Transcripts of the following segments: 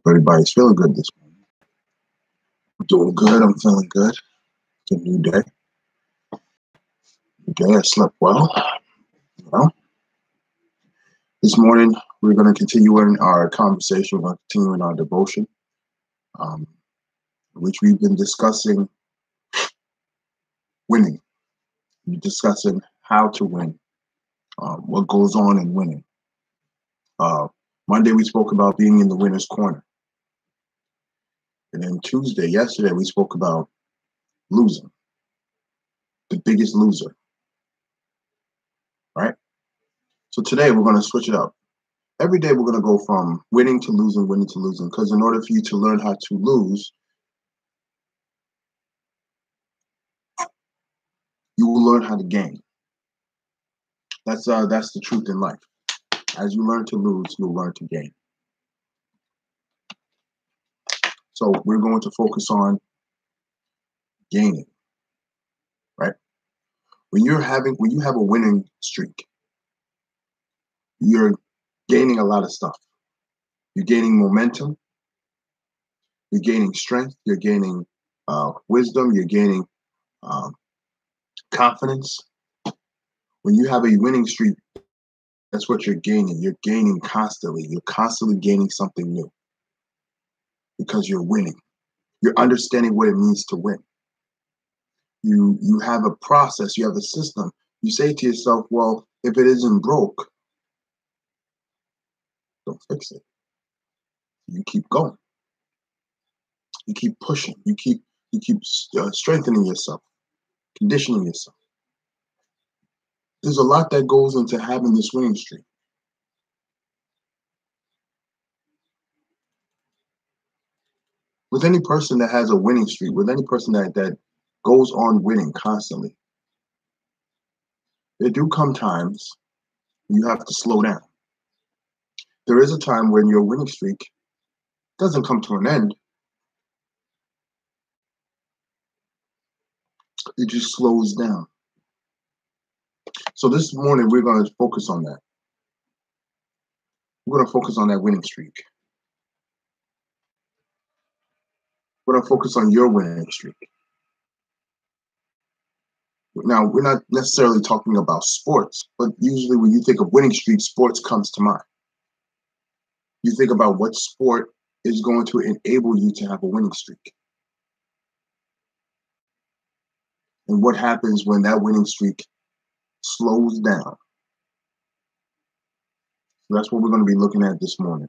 Everybody's feeling good this morning. I'm doing good. I'm feeling good. It's a new day. I slept well. Well, this morning we're going to continue in our conversation. We're going to continue in our devotion, which we've been discussing winning. We're discussing how to win, what goes on in winning. Monday we spoke about being in the winner's corner. And then yesterday, we spoke about losing, the biggest loser, right? So today we're going to switch it up. Every day we're going to go from winning to losing, because in order for you to learn how to lose, you will learn how to gain. That's the truth in life. As you learn to lose, you'll learn to gain. So we're going to focus on gaining, right? When you have a winning streak, you're gaining a lot of stuff. You're gaining momentum. You're gaining strength. You're gaining wisdom. You're gaining confidence. When you have a winning streak, that's what you're gaining. You're gaining constantly. You're constantly gaining something new because you're winning. You're understanding what it means to win. You have a process. You have a system. You say to yourself, well, if it isn't broke, don't fix it. You keep going. You keep pushing. You keep strengthening yourself, conditioning yourself. There's a lot that goes into having this winning streak. With any person that has a winning streak, with any person that goes on winning constantly, there do come times you have to slow down. There is a time when your winning streak doesn't come to an end. It just slows down. So this morning, we're going to focus on that. We're going to focus on that winning streak. We're going to focus on your winning streak. Now, we're not necessarily talking about sports, but usually when you think of winning streak, sports comes to mind. You think about what sport is going to enable you to have a winning streak. And what happens when that winning streak slows down. So that's what we're going to be looking at this morning.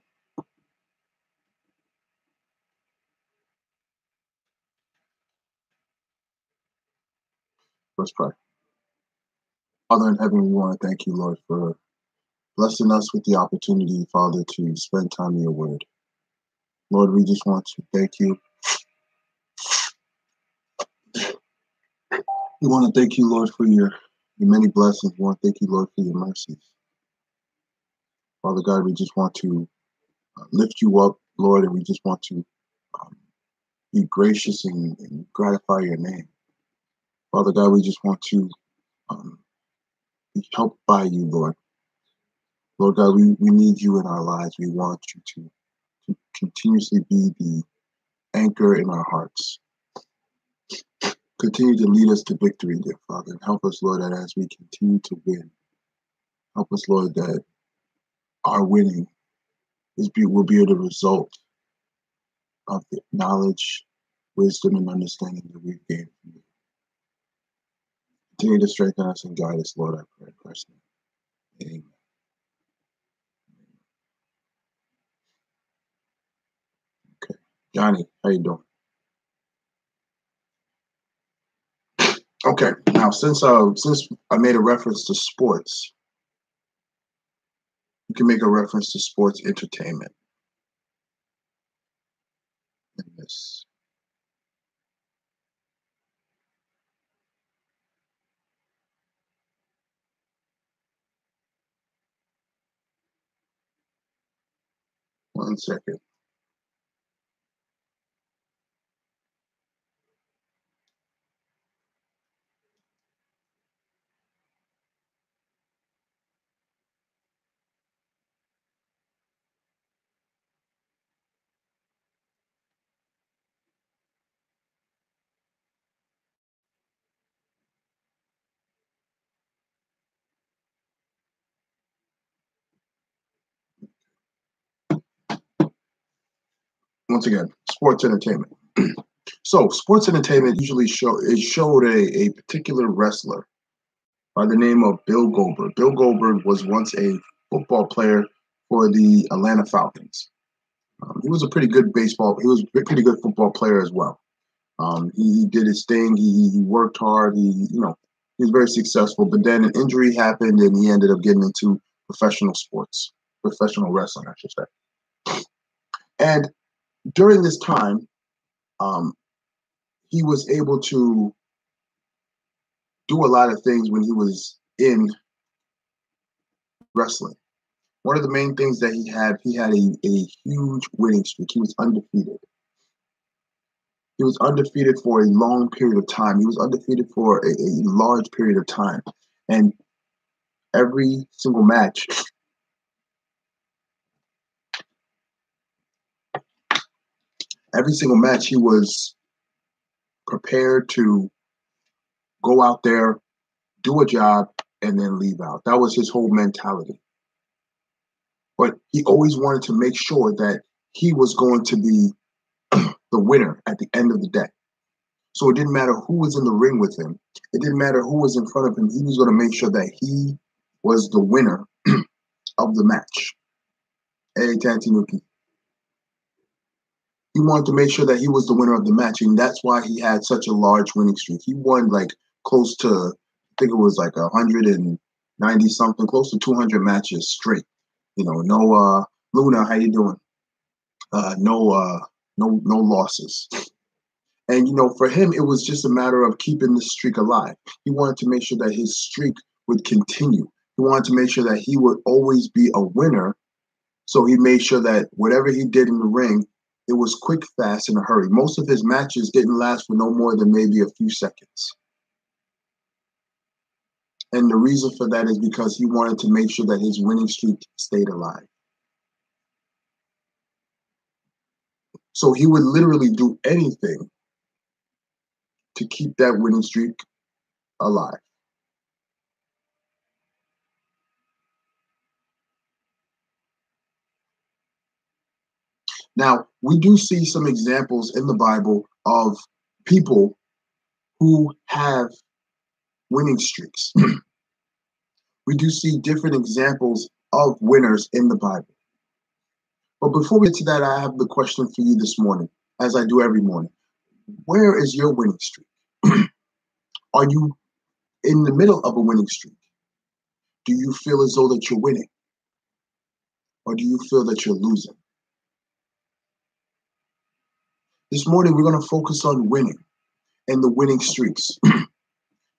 Let's pray. Father in heaven, we want to thank you, Lord, for blessing us with the opportunity, Father, to spend time in your word. Lord, we just want to thank you. We want to thank you, Lord, for your many blessings. We want to thank you, Lord, for your mercies. Father God, we just want to lift you up, Lord, and we just want to be gracious and gratify your name. Father God, we just want to be helped by you, Lord. Lord God, we need you in our lives. We want you to continuously be the anchor in our hearts. Continue to lead us to victory, dear Father, and help us, Lord, that as we continue to win, help us, Lord, that our winning will be the result of the knowledge, wisdom, and understanding that we've gained from you. Continue to strengthen us and guide us, Lord, I pray in Christ's name. Amen. Okay. Johnny, how you doing? Okay. Now, since I made a reference to sports, you can make a reference to sports entertainment in this. One second. once again, sports entertainment. So sports entertainment usually showed a particular wrestler by the name of Bill Goldberg. Bill Goldberg was once a football player for the Atlanta Falcons. He was a pretty good he was a pretty good football player as well. He did his thing. He worked hard. He was very successful. But then an injury happened, and he ended up getting into professional sports, professional wrestling, I should say. And during this time, he was able to do a lot of things when he was in wrestling. One of the main things that he had a huge winning streak. He was undefeated. He was undefeated for a long period of time. He was undefeated for a large period of time. And every single match, he was prepared to go out there, do a job, and then leave out. That was his whole mentality. But he always wanted to make sure that he was going to be the winner at the end of the day. So it didn't matter who was in the ring with him. It didn't matter who was in front of him. He was going to make sure that he was the winner of the match. Hey, Tantinuki. He wanted to make sure that he was the winner of the match, and that's why he had such a large winning streak. He won like close to, I think it was like 190 something, close to 200 matches straight. No Luna, how you doing? No losses. And for him, it was just a matter of keeping the streak alive. He wanted to make sure that his streak would continue. He wanted to make sure that he would always be a winner. So he made sure that whatever he did in the ring, it was quick, fast, in a hurry. Most of his matches didn't last for no more than maybe a few seconds. And the reason for that is because he wanted to make sure that his winning streak stayed alive. So he would literally do anything to keep that winning streak alive. Now, we do see some examples in the Bible of people who have winning streaks. We do see different examples of winners in the Bible. But before we get to that, I have the question for you this morning, as I do every morning. Where is your winning streak? Are you in the middle of a winning streak? Do you feel as though that you're winning? Or do you feel that you're losing? This morning, we're going to focus on winning and the winning streaks.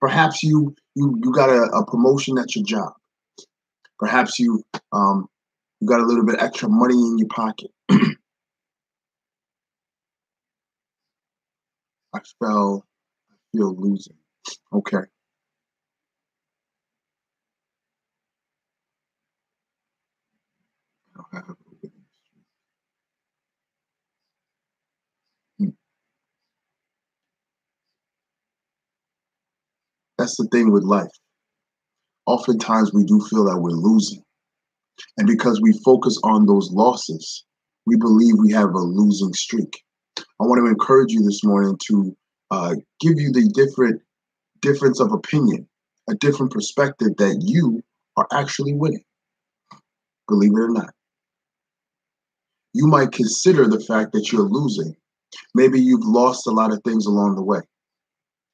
Perhaps you got a promotion at your job. Perhaps you got a little bit extra money in your pocket. I feel losing. Okay. That's the thing with life. Oftentimes we do feel that we're losing. And because we focus on those losses, we believe we have a losing streak. I want to encourage you this morning to give you the difference of opinion, a different perspective that you are actually winning. Believe it or not. You might consider the fact that you're losing. Maybe you've lost a lot of things along the way.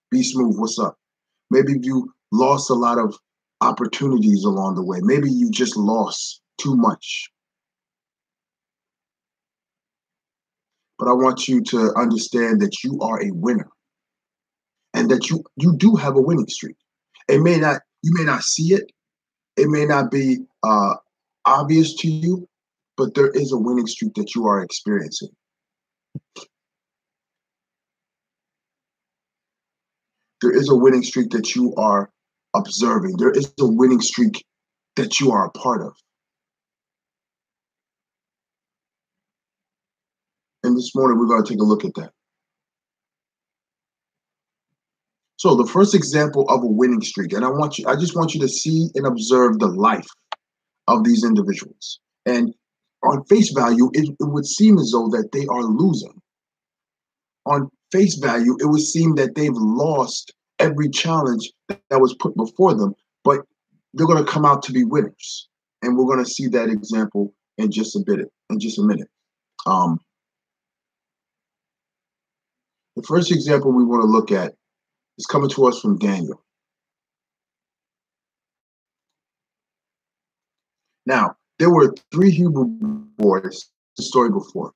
Be Smooth, what's up? Maybe you lost a lot of opportunities along the way. Maybe you just lost too much. But I want you to understand that you are a winner and that you do have a winning streak. You may not see it. It may not be obvious to you, but there is a winning streak that you are experiencing. There is a winning streak that you are observing. There is a winning streak that you are a part of. And this morning, we're going to take a look at that. So the first example of a winning streak, and I just want you to see and observe the life of these individuals. And On face value, it would seem as though that they are losing. On face value, it would seem that they've lost every challenge that was put before them, but they're going to come out to be winners. And we're going to see that example in just a bit, in just a minute. The first example we want to look at is coming to us from Daniel. Now, there were three Hebrew boys, the story before.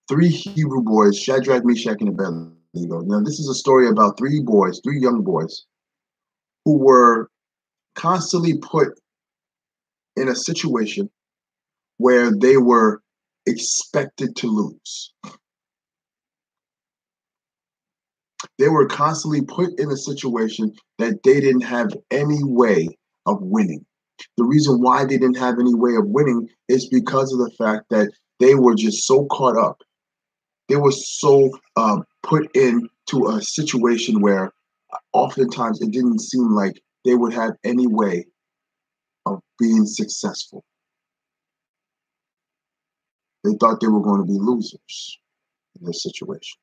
Three Hebrew boys, Shadrach, Meshach, and Abednego. Now, this is a story about three young boys, who were constantly put in a situation where they were expected to lose. They were constantly put in a situation that they didn't have any way of winning. The reason why they didn't have any way of winning is because of the fact that they were just so caught up. They were so put into a situation where oftentimes it didn't seem like they would have any way of being successful. They thought they were going to be losers in this situation.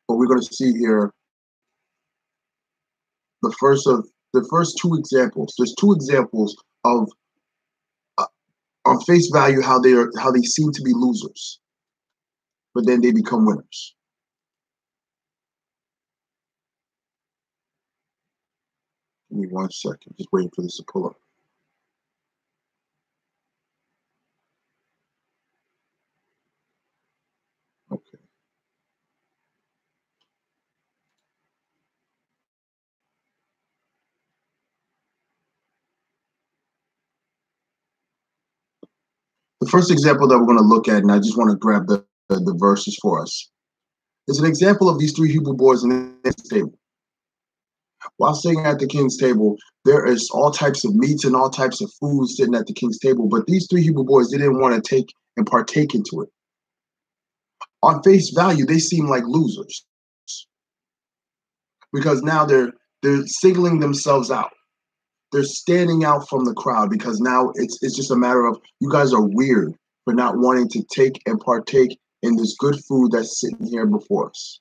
But we're going to see here the first two examples. There's two examples of on face value how they seem to be losers, but then they become winners. Give me 1 second, just waiting for this to pull up. Okay. The first example that we're going to look at, and I just want to grab the verses for us, is an example of these three Hebrew boys in this table. While sitting at the king's table, there is all types of meats and all types of foods sitting at the king's table, but these three Hebrew boys, they didn't want to take and partake into it. On face value, they seem like losers because now they're singling themselves out. They're standing out from the crowd because now it's just a matter of, you guys are weird for not wanting to take and partake in this good food that's sitting here before us.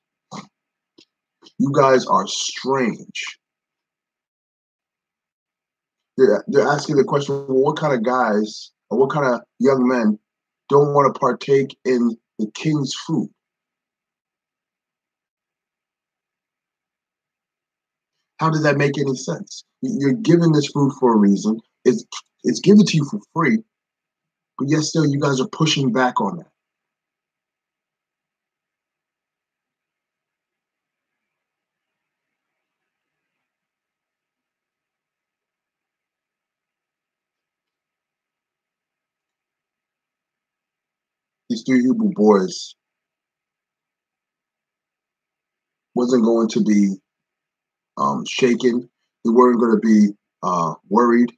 You guys are strange. They're asking the question, well, what kind of guys or what kind of young men don't want to partake in the king's food? How does that make any sense? You're given this food for a reason. It's given to you for free, but yet still you guys are pushing back on that. These three Hebrew boys wasn't going to be shaken. They weren't going to be worried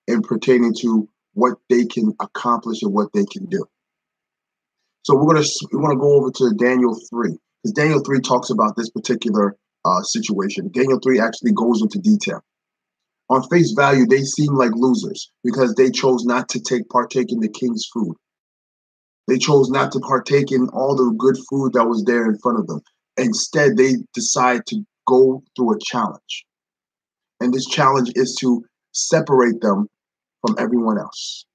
in pertaining to what they can accomplish and what they can do. So we're going to go over to Daniel 3, because Daniel 3 talks about this particular situation. Daniel 3 actually goes into detail. On face value, they seem like losers because they chose not to partake in the king's food. They chose not to partake in all the good food that was there in front of them. Instead, they decide to go through a challenge. And this challenge is to separate them from everyone else.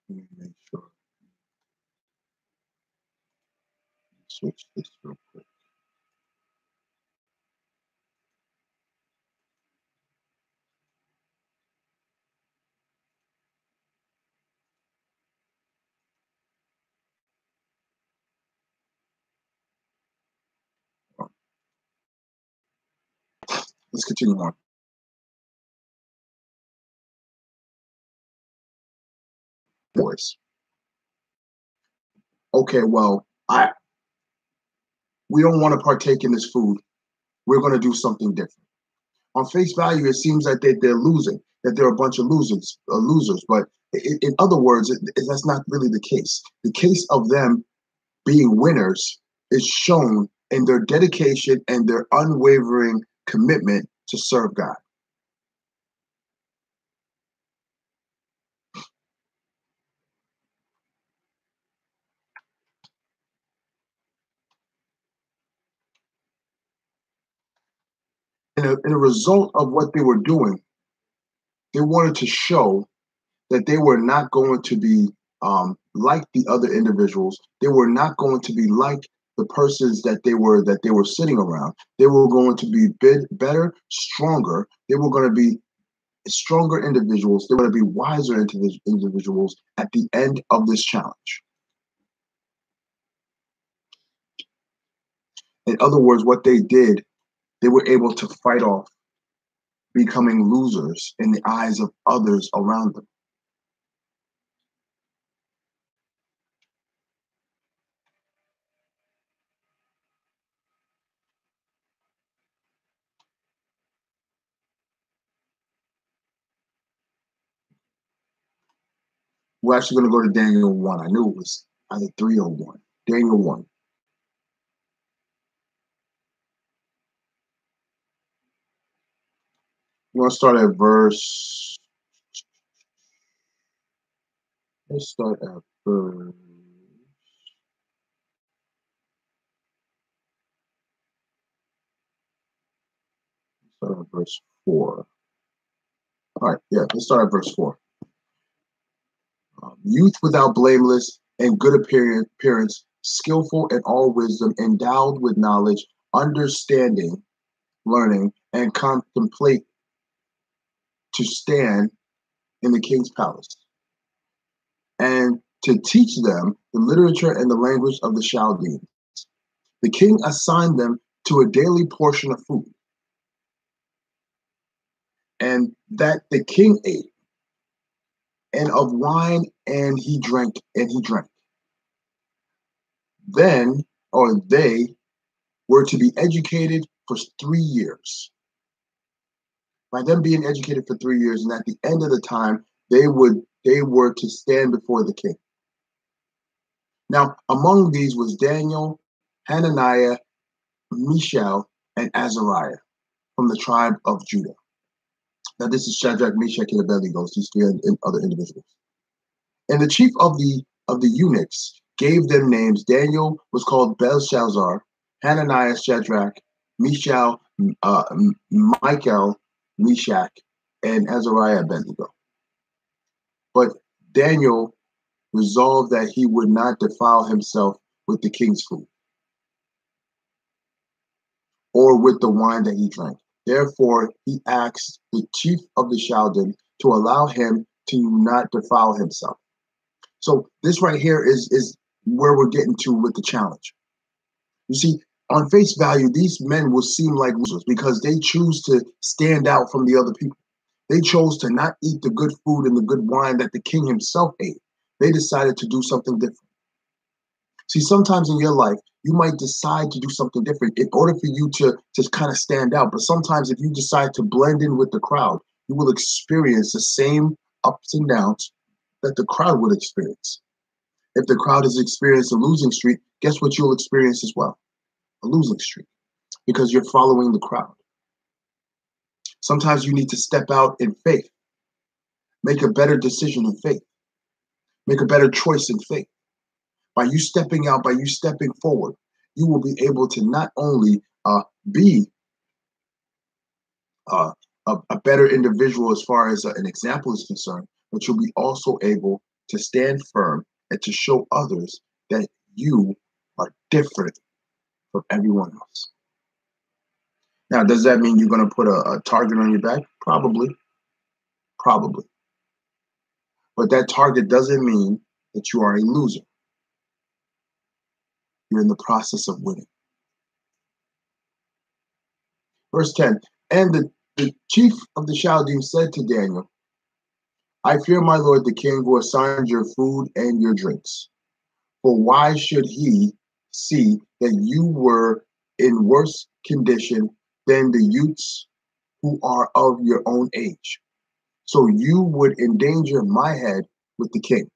Let me make sure. Switch this real quick. Let's continue on. Boys. Okay, well, we don't want to partake in this food. We're going to do something different. On face value, it seems like they're losing. that they're a bunch of losers. But in other words, that's not really the case. The case of them being winners is shown in their dedication and their unwavering commitment to serve God. In a result of what they were doing, they wanted to show that they were not going to be like the other individuals. They were not going to be like the persons that they were sitting around. They were going to be better, stronger. They were going to be stronger individuals. They were going to be wiser individuals at the end of this challenge. In other words, what they did, they were able to fight off becoming losers in the eyes of others around them. We're actually going to go to Daniel 1. I knew it was either 3 or 1. Daniel 1. We're going to start at verse. Let's start at verse. Start at verse 4. All right, yeah, let's start at verse 4. Youth without blameless and good appearance, skillful in all wisdom, endowed with knowledge, understanding, learning, and contemplate to stand in the king's palace, and to teach them the literature and the language of the Chaldeans. The king assigned them to a daily portion of food, and that the king ate, and of wine, and he drank. Then, or they, were to be educated for 3 years. By them being educated for 3 years, and at the end of the time, they were to stand before the king. Now, among these was Daniel, Hananiah, Mishael, and Azariah from the tribe of Judah. Now, this is Shadrach, Meshach, and Abednego, these 3 other individuals. And the chief of the eunuchs gave them names. Daniel was called Belshazzar, Hananiah, Shadrach, Mishael, Michael, Meshach, and Azariah, Abednego. But Daniel resolved that he would not defile himself with the king's food or with the wine that he drank. Therefore, he asked the chief of the Chaldeans to allow him to not defile himself. So this right here is where we're getting to with the challenge. You see, on face value, these men will seem like losers because they choose to stand out from the other people. They chose to not eat the good food and the good wine that the king himself ate. They decided to do something different. See, sometimes in your life, you might decide to do something different in order for you to kind of stand out. But sometimes if you decide to blend in with the crowd, you will experience the same ups and downs that the crowd would experience. If the crowd has experienced a losing streak, guess what you'll experience as well? A losing streak, because you're following the crowd. Sometimes you need to step out in faith, make a better decision in faith, make a better choice in faith. By you stepping out, by you stepping forward, you will be able to not only be a better individual as far as an example is concerned, but you'll be also able to stand firm and to show others that you are different from everyone else. Now, does that mean you're going to put a target on your back? Probably. But that target doesn't mean that you are a loser. You're in the process of winning. Verse 10, and the chief of the Chaldeans said to Daniel, I fear my lord the king, who assigned your food and your drinks. For why should he see that you were in worse condition than the youths who are of your own age? So you would endanger my head with the king.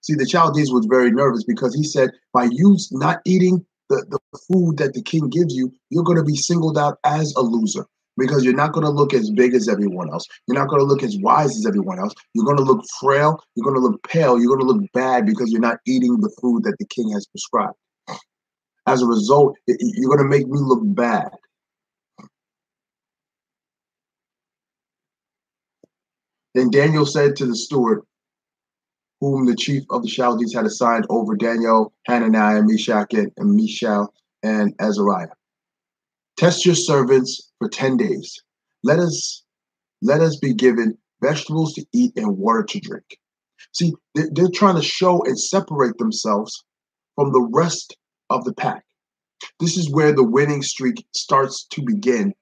See, the Chaldees was very nervous because he said, by you not eating the food that the king gives you, you're going to be singled out as a loser because you're not going to look as big as everyone else. You're not going to look as wise as everyone else. You're going to look frail. You're going to look pale. You're going to look bad because you're not eating the food that the king has prescribed. As a result, you're going to make me look bad. Then Daniel said to the steward, whom the chief of the Chaldees had assigned over Daniel, Hananiah, Meshach, and Mishael, and Azariah, test your servants for 10 days. Let us be given vegetables to eat and water to drink. See, they're trying to show and separate themselves from the rest of the pack. This is where the winning streak starts to begin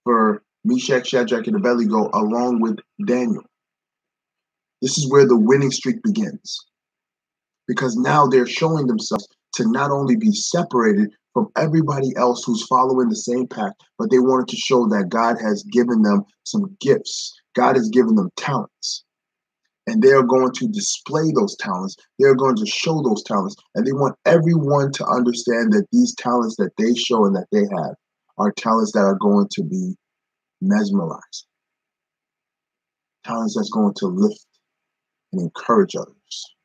for Meshach, Shadrach, and Abednego, along with Daniel. This is where the winning streak begins. Because now they're showing themselves to not only be separated from everybody else who's following the same path, but they wanted to show that God has given them some gifts. God has given them talents. And they're going to display those talents. They're going to show those talents. And they want everyone to understand that these talents that they show and that they have are talents that are going to be mesmerized. Talents that's going to lift and encourage others.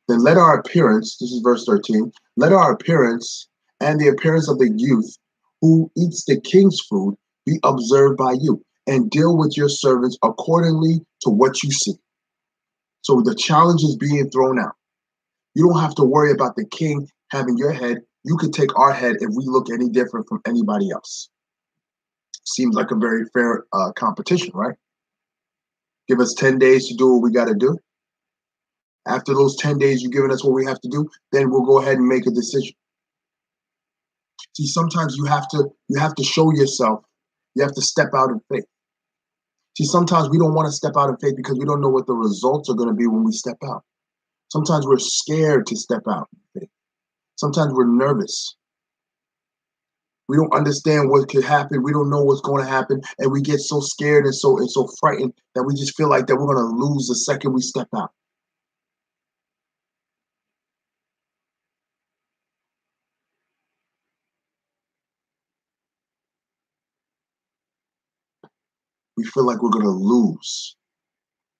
Then let our appearance, this is verse 13, let our appearance and the appearance of the youth who eats the king's food be observed by you, and deal with your servants accordingly to what you see. So the challenge is being thrown out. You don't have to worry about the king having your head. You could take our head if we look any different from anybody else. Seems like a very fair competition, right? Give us 10 days to do what we got to do. After those 10 days, you've given us what we have to do, then we'll go ahead and make a decision. See, sometimes you have to show yourself. You have to step out in faith. See, sometimes we don't want to step out in faith because we don't know what the results are going to be when we step out. Sometimes we're scared to step out in faith. Sometimes we're nervous. We don't understand what could happen. We don't know what's going to happen, and we get so scared and so frightened that we just feel like that we're going to lose the second we step out. We feel like we're going to lose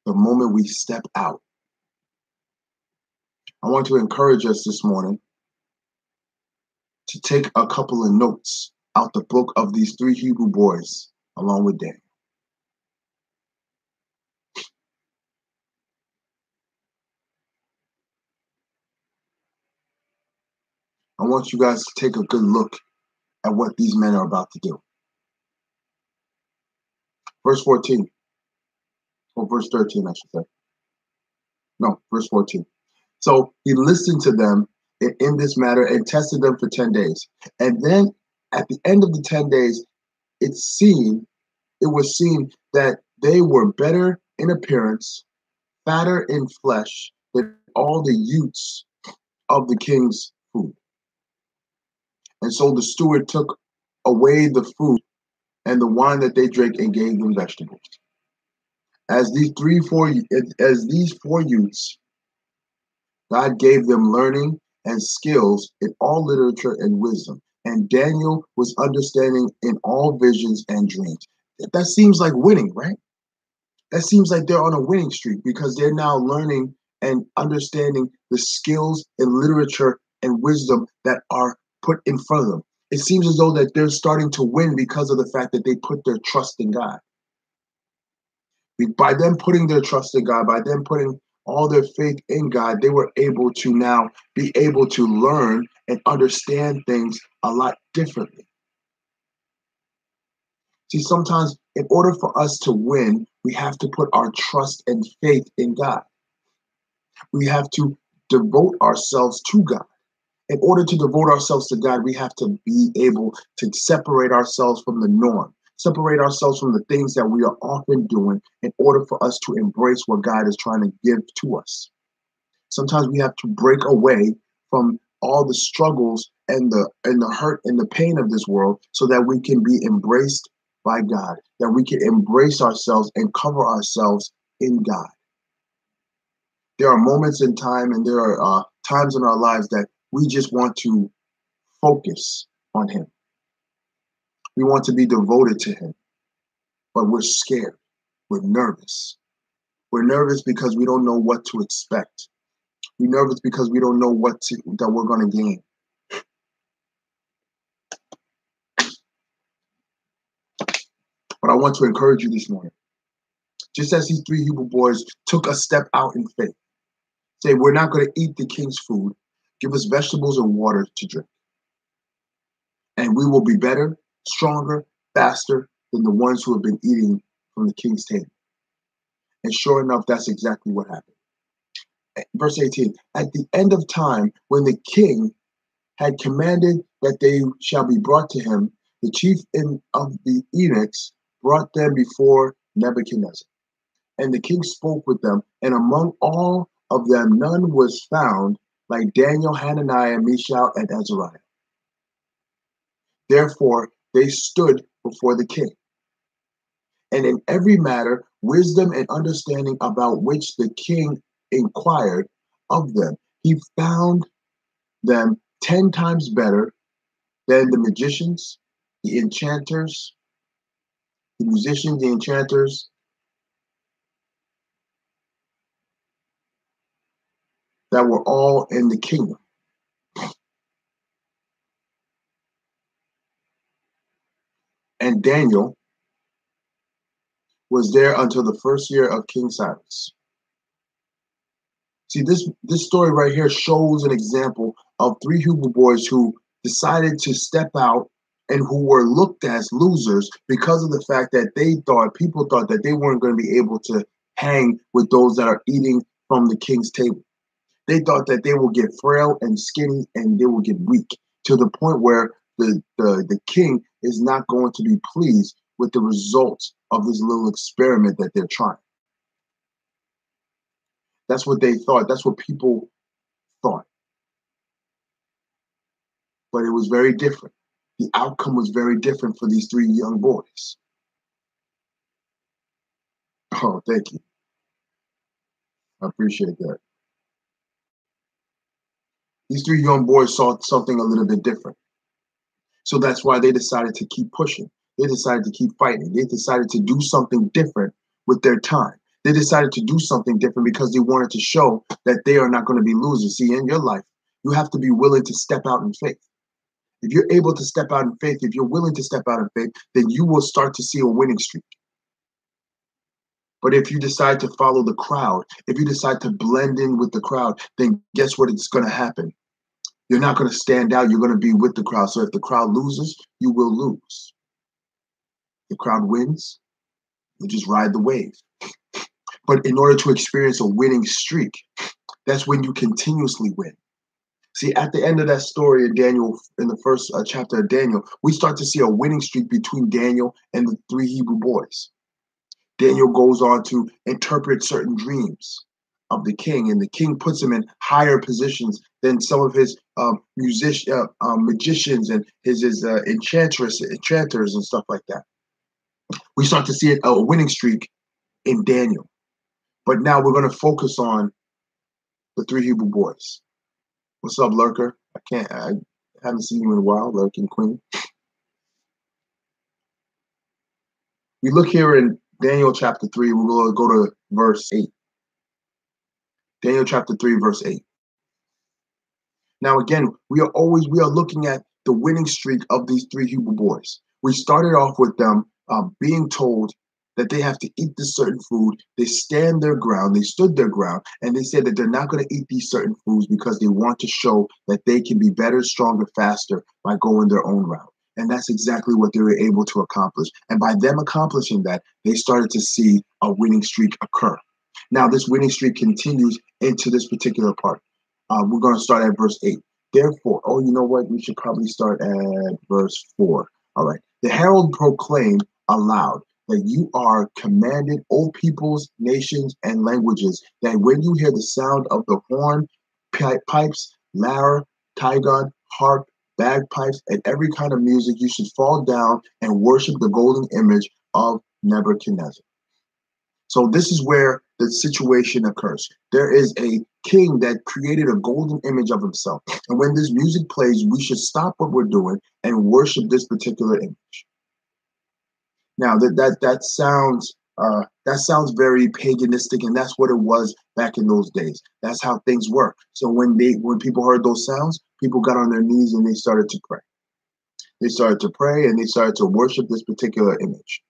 the moment we step out. I want to encourage us this morning to take a couple of notes out the book of these three Hebrew boys along with Daniel. I want you guys to take a good look at what these men are about to do. Verse 14, or verse 13, I should say. No, verse 14. So he listened to them in this matter and tested them for 10 days. And then at the end of the 10 days, it was seen that they were better in appearance, fatter in flesh than all the youths of the king's food. And so the steward took away the food and the wine that they drank and gave them vegetables. As these four youths, God gave them learning and skills in all literature and wisdom. And Daniel was understanding in all visions and dreams. That seems like winning, right? That seems like they're on a winning streak because they're now learning and understanding the skills in literature and wisdom that are put in front of them. It seems as though that they're starting to win because of the fact that they put their trust in God. By them putting their trust in God, by them putting all their faith in God, they were able to now be able to learn and understand things a lot differently. See, sometimes in order for us to win, we have to put our trust and faith in God. We have to devote ourselves to God. In order to devote ourselves to God, we have to be able to separate ourselves from the norm, separate ourselves from the things that we are often doing in order for us to embrace what God is trying to give to us. Sometimes we have to break away from all the struggles and the hurt and the pain of this world so that we can be embraced by God, that we can embrace ourselves and cover ourselves in God. There are moments in time and there are times in our lives that we just want to focus on Him. We want to be devoted to Him, but we're scared. We're nervous. We're nervous because we don't know what to expect. We're nervous because we don't know that we're going to gain. But I want to encourage you this morning. Just as these three Hebrew boys took a step out in faith, say, we're not going to eat the king's food. Give us vegetables and water to drink. And we will be better, stronger, faster than the ones who have been eating from the king's table. And sure enough, that's exactly what happened. Verse 18, at the end of time, when the king had commanded that they shall be brought to him, the chief of the eunuchs brought them before Nebuchadnezzar. And the king spoke with them, and among all of them none was found like Daniel, Hananiah, Mishael, and Azariah. Therefore they stood before the king. And in every matter, wisdom and understanding about which the king inquired of them, he found them 10 times better than the magicians, the enchanters, the musicians, the enchanters, that were all in the kingdom. And Daniel was there until the first year of King Cyrus. See, this story right here shows an example of three Hebrew boys who decided to step out and who were looked as losers because of the fact that people thought that they weren't going to be able to hang with those that are eating from the king's table. They thought that they will get frail and skinny and they will get weak to the point where the king is not going to be pleased with the results of this little experiment that they're trying. That's what they thought. That's what people thought. But it was very different. The outcome was very different for these three young boys. Oh, thank you. I appreciate that. These three young boys saw something a little bit different. So that's why they decided to keep pushing. They decided to keep fighting. They decided to do something different with their time. They decided to do something different because they wanted to show that they are not going to be losers. See, in your life, you have to be willing to step out in faith. If you're able to step out in faith, if you're willing to step out in faith, then you will start to see a winning streak. But if you decide to follow the crowd, if you decide to blend in with the crowd, then guess what is going to happen? You're not going to stand out. You're going to be with the crowd. So if the crowd loses, you will lose. If the crowd wins, you just ride the wave. But in order to experience a winning streak, that's when you continuously win. See, at the end of that story in Daniel, in the first chapter of Daniel, we start to see a winning streak between Daniel and the three Hebrew boys. Daniel goes on to interpret certain dreams of the king, and the king puts him in higher positions than some of his magicians and his enchanters and stuff like that. We start to see a winning streak in Daniel. But now we're going to focus on the three Hebrew boys. What's up, Lurker? I haven't seen you in a while, Lurking Queen. We look here in Daniel chapter 3, we're going to go to verse 8. Daniel chapter 3, verse 8. Now, again, we are looking at the winning streak of these three Hebrew boys. We started off with them being told that they have to eat this certain food. They stand their ground. They stood their ground, and they said that they're not going to eat these certain foods because they want to show that they can be better, stronger, faster by going their own route. And that's exactly what they were able to accomplish. And by them accomplishing that, they started to see a winning streak occur. Now, this winning streak continues into this particular part. We're going to start at verse 8. Therefore, you know what? We should probably start at verse 4. All right. The herald proclaimed aloud that you are commanded, O peoples, nations, and languages, that when you hear the sound of the horn, pipes, lyre, trigon, harp, bagpipes, and every kind of music, you should fall down and worship the golden image of Nebuchadnezzar. So this is where the situation occurs. There is a king that created a golden image of himself. And when this music plays, we should stop what we're doing and worship this particular image. Now that sounds very paganistic, and that's what it was back in those days. That's how things were. So when people heard those sounds, people got on their knees and they started to pray. They started to pray and they started to worship this particular image.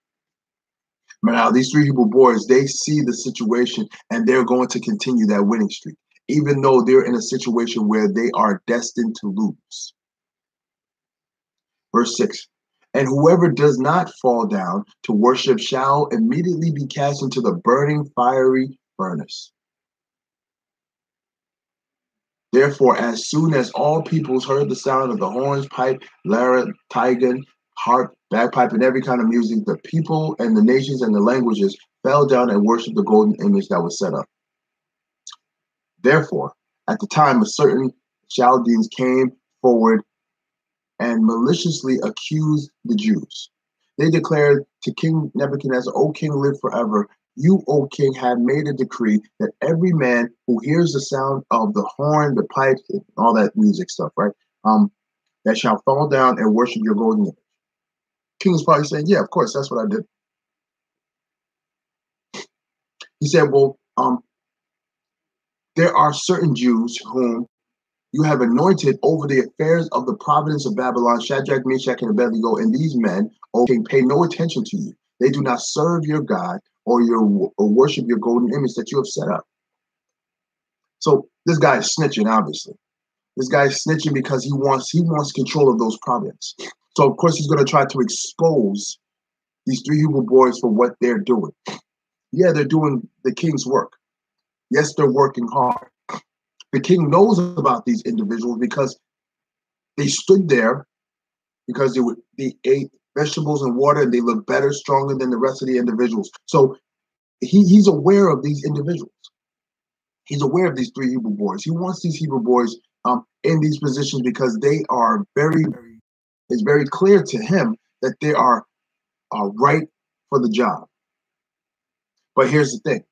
But now these three Hebrew boys, they see the situation and they're going to continue that winning streak, even though they're in a situation where they are destined to lose. Verse 6. And whoever does not fall down to worship shall immediately be cast into the burning fiery furnace. Therefore, as soon as all peoples heard the sound of the horns, pipe, lyre, tigan, harp, bagpipe, and every kind of music, the people and the nations and the languages fell down and worshiped the golden image that was set up. Therefore, at the time, a certain Chaldeans came forward and maliciously accused the Jews. They declared to King Nebuchadnezzar, O king, live forever. You, O king, have made a decree that every man who hears the sound of the horn, the pipes, and all that music stuff, right, that shall fall down and worship your golden image. King is probably saying, yeah, of course, that's what I did. He said, well, there are certain Jews whom you have anointed over the affairs of the province of Babylon, Shadrach, Meshach, and Abednego, and these men, O king, pay no attention to you. They do not serve your God or worship your golden image that you have set up. So this guy is snitching, obviously. This guy is snitching because he wants control of those provinces. So of course he's going to try to expose these three Hebrew boys for what they're doing. Yeah, they're doing the king's work. Yes, they're working hard. The king knows about these individuals because they stood there because they ate vegetables and water and they look better, stronger than the rest of the individuals. So he's aware of these individuals. He's aware of these three Hebrew boys. He wants these Hebrew boys in these positions because they are it's very clear to him that they are right for the job. But here's the thing.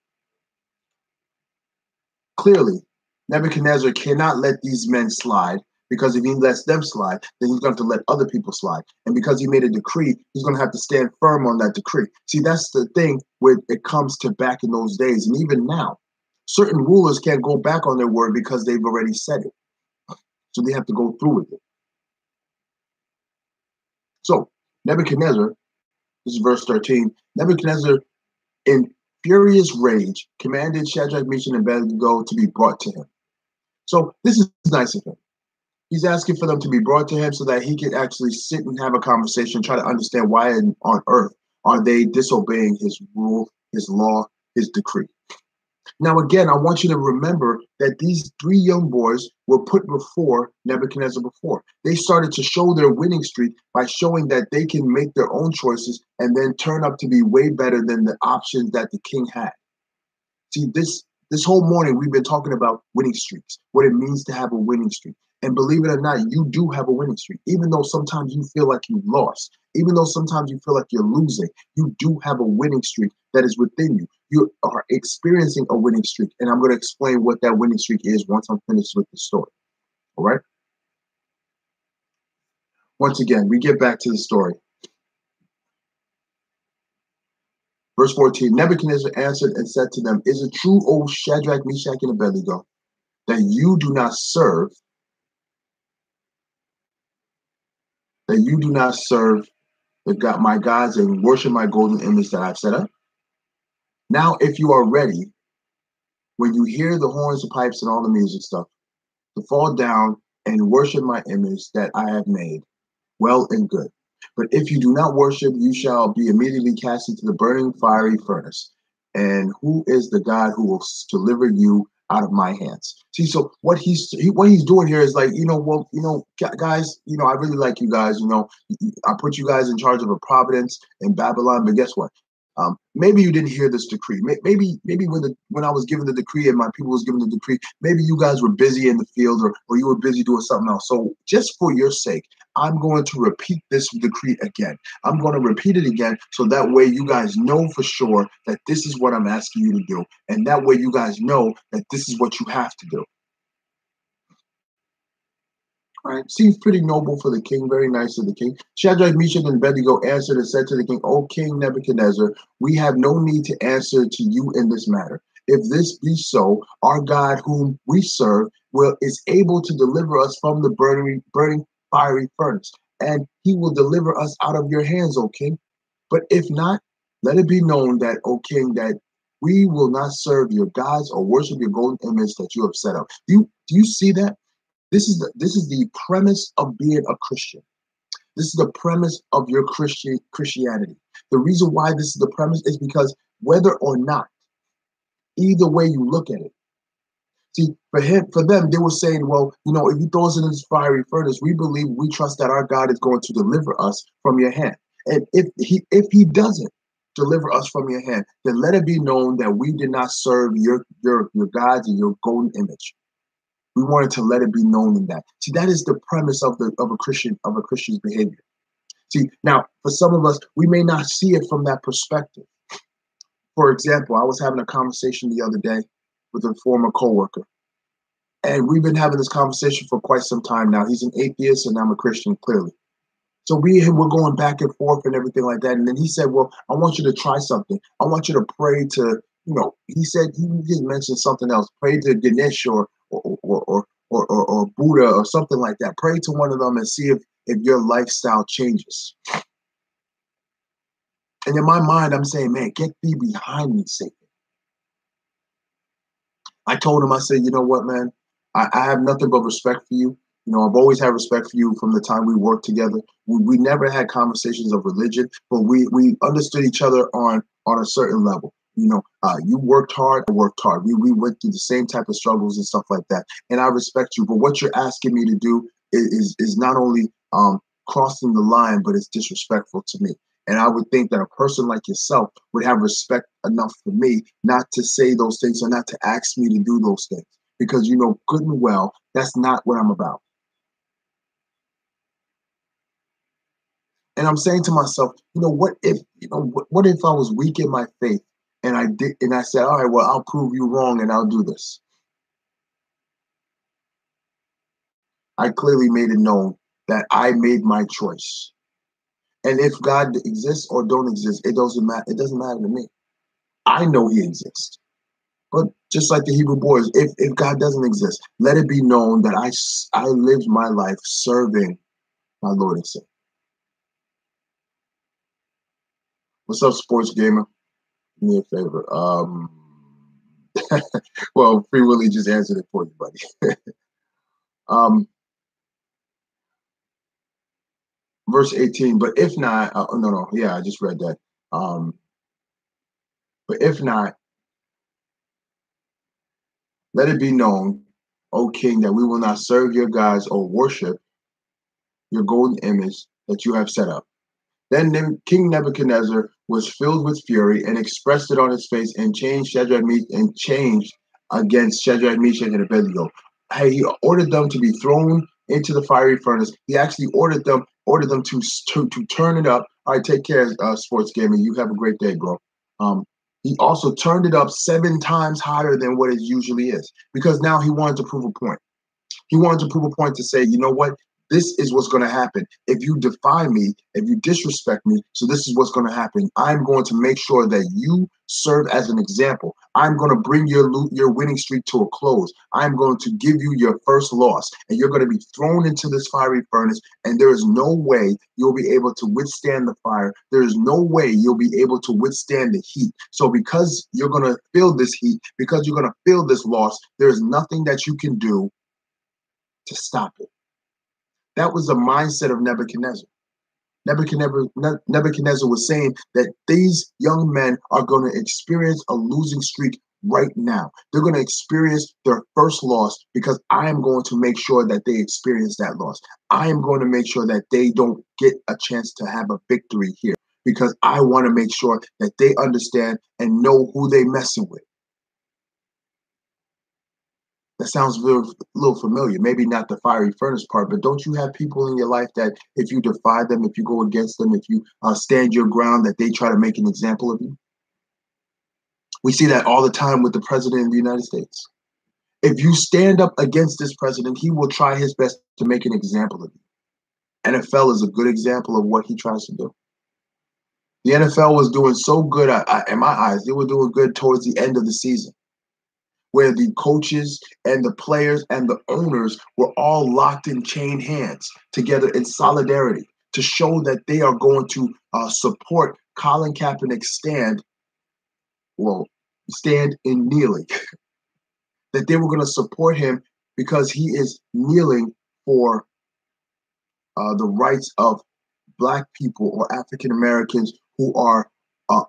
Clearly, Nebuchadnezzar cannot let these men slide, because if he lets them slide, then he's going to have to let other people slide. And because he made a decree, he's going to have to stand firm on that decree. See, that's the thing when it comes to back in those days. And even now, certain rulers can't go back on their word because they've already said it. So they have to go through with it. So Nebuchadnezzar, this is verse 13, Nebuchadnezzar, in furious rage, commanded Shadrach, Meshach, and Abednego to be brought to him. So this is nice of him. He's asking for them to be brought to him so that he can actually sit and have a conversation, try to understand why on earth are they disobeying his rule, his law, his decree. Now, again, I want you to remember that these three young boys were put before Nebuchadnezzar before. They started to show their winning streak by showing that they can make their own choices and then turn up to be way better than the options that the king had. See, this whole morning, we've been talking about winning streaks, what it means to have a winning streak. And believe it or not, you do have a winning streak. Even though sometimes you feel like you lost, even though sometimes you feel like you're losing, you do have a winning streak that is within you. You are experiencing a winning streak. And I'm going to explain what that winning streak is once I'm finished with the story. All right? Once again, we get back to the story. Verse 14, Nebuchadnezzar answered and said to them, is it true, O Shadrach, Meshach, and Abednego, that you do not serve my gods and worship my golden image that I've set up? Now, if you are ready, when you hear the horns, the pipes, and all the music stuff, to fall down and worship my image that I have made, well and good. But if you do not worship, you shall be immediately cast into the burning fiery furnace. And who is the God who will deliver you out of my hands? See, so what he's doing here is like, guys, I really like you guys. I put you guys in charge of a providence in Babylon, but guess what? Maybe you didn't hear this decree. Maybe when I was given the decree and my people was given the decree, maybe you guys were busy in the field, or you were busy doing something else. So just for your sake, I'm going to repeat this decree again. I'm going to repeat it again so that way you guys know for sure that this is what I'm asking you to do. And that way you guys know that this is what you have to do. All right, seems pretty noble for the king, very nice of the king. Shadrach, Meshach, and Abednego answered and said to the king, O King Nebuchadnezzar, we have no need to answer to you in this matter. If this be so, our God whom we serve is able to deliver us from the burning fiery furnace, and he will deliver us out of your hands, O king. But if not, let it be known that, O king, that we will not serve your gods or worship your golden image that you have set up. Do you see that? This is the premise of being a Christian. This is the premise of your Christianity. The reason why this is the premise is because whether or not, either way you look at it. See, for them, they were saying, well, if you throw us in this fiery furnace, we trust that our God is going to deliver us from your hand. And if he doesn't deliver us from your hand, then let it be known that we did not serve your gods and your golden image. We wanted to let it be known in that. See, that is the premise of a Christian's behavior. See, now for some of us, we may not see it from that perspective. For example, I was having a conversation the other day with a former coworker, and we've been having this conversation for quite some time now. He's an atheist, and I'm a Christian, clearly. So we're going back and forth and everything like that. And then he said, well, I want you to try something. I want you to pray to, he said, he just mentioned something else. Pray to Ganesh or Buddha or something like that. Pray to one of them and see if your lifestyle changes. And in my mind, I'm saying, man, get thee behind me, Satan. I told him, I said, you know what, man? I have nothing but respect for you. I've always had respect for you from the time we worked together. We never had conversations of religion, but we understood each other on a certain level. You worked hard, I worked hard. We went through the same type of struggles and stuff like that. And I respect you. But what you're asking me to do is not only crossing the line, but it's disrespectful to me. And I would think that a person like yourself would have respect enough for me not to say those things or not to ask me to do those things. Because you know good and well, that's not what I'm about. And I'm saying to myself, what if I was weak in my faith and I said, all right, well, I'll prove you wrong and I'll do this. I clearly made it known that I made my choice. And if God exists or don't exist, it doesn't matter. It doesn't matter to me. I know he exists. But just like the Hebrew boys, if God doesn't exist, let it be known that I lived my life serving my Lord and Savior. What's up, sports gamer? Do me a favor. Well, Free Willy just answered it for you, buddy. Verse 18. But if not, no, yeah, I just read that. But if not, let it be known, O King, that we will not serve your gods or worship your golden image that you have set up. Then King Nebuchadnezzar was filled with fury and expressed it on his face and changed against Shadrach, Meshach, and Abednego. Hey, he ordered them to be thrown into the fiery furnace. He actually ordered them to turn it up. All right, take care, sports gaming. You have a great day, bro. He also turned it up 7 times higher than what it usually is because now he wanted to prove a point. He wanted to prove a point to say, you know what? This is what's going to happen. If you defy me, if you disrespect me, so this is what's going to happen. I'm going to make sure that you serve as an example. I'm going to bring your winning streak to a close. I'm going to give you your first loss, and you're going to be thrown into this fiery furnace, and there is no way you'll be able to withstand the fire. There is no way you'll be able to withstand the heat. So because you're going to feel this heat, because you're going to feel this loss, there is nothing that you can do to stop it. That was the mindset of Nebuchadnezzar. Nebuchadnezzar was saying that these young men are going to experience a losing streak right now. They're going to experience their first loss because I am going to make sure that they experience that loss. I am going to make sure that they don't get a chance to have a victory here because I want to make sure that they understand and know who they messing with. That sounds a little familiar. Maybe not the fiery furnace part, but don't you have people in your life that if you defy them, if you go against them, if you stand your ground, that they try to make an example of you? We see that all the time with the president of the United States. If you stand up against this president, he will try his best to make an example of you. NFL is a good example of what he tries to do. The NFL was doing so good, in my eyes, they were doing good towards the end of the season, where the coaches and the players and the owners were all locked in chain hands together in solidarity to show that they are going to support Colin Kaepernick's stand in kneeling, that they were going to support him because he is kneeling for the rights of Black people or African Americans who are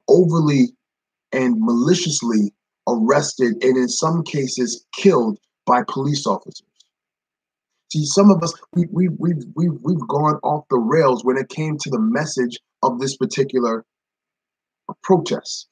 overly and maliciously arrested and in some cases killed by police officers. See, some of us we've gone off the rails when it came to the message of this particular protest.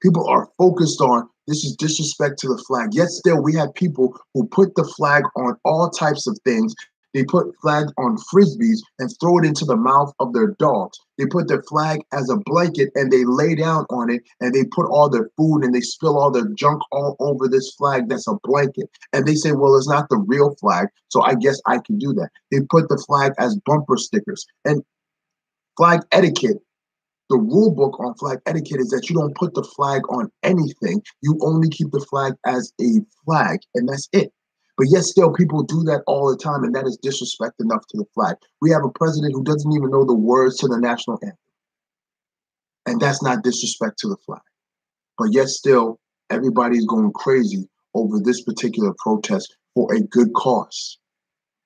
People are focused on this is disrespect to the flag. Yet still we have people who put the flag on all types of things. They put flag on frisbees and throw it into the mouth of their dogs. They put their flag as a blanket and they lay down on it and they put all their food and they spill all their junk all over this flag that's a blanket. And they say, well, it's not the real flag, so I guess I can do that. They put the flag as bumper stickers. And flag etiquette, the rule book on flag etiquette is that you don't put the flag on anything. You only keep the flag as a flag, and that's it. But yet still people do that all the time, and that is disrespect enough to the flag. We have a president who doesn't even know the words to the national anthem. And that's not disrespect to the flag. But yet still, everybody's going crazy over this particular protest for a good cause.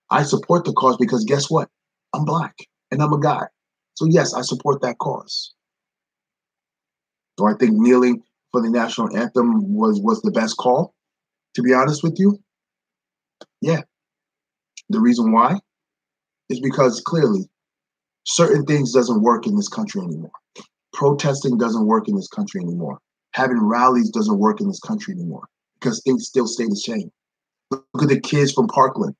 I support the cause because guess what? I'm Black and I'm a guy. So yes, I support that cause. Do I think kneeling for the national anthem was the best call? To be honest with you, yeah. The reason why is because clearly certain things doesn't work in this country anymore. Protesting doesn't work in this country anymore. Having rallies doesn't work in this country anymore because things still stay the same. Look at the kids from Parkland.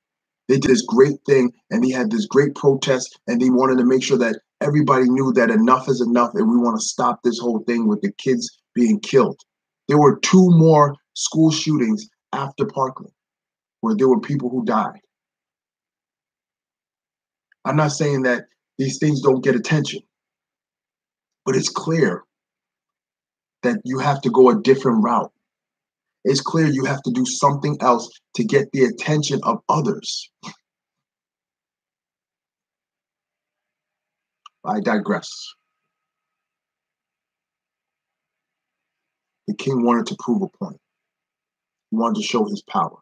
They did this great thing and they had this great protest and they wanted to make sure that everybody knew that enough is enough and we want to stop this whole thing with the kids being killed. There were 2 more school shootings after Parkland where there were people who died. I'm not saying that these things don't get attention, but it's clear that you have to go a different route. It's clear you have to do something else to get the attention of others. I digress. The king wanted to prove a point. He wanted to show his power.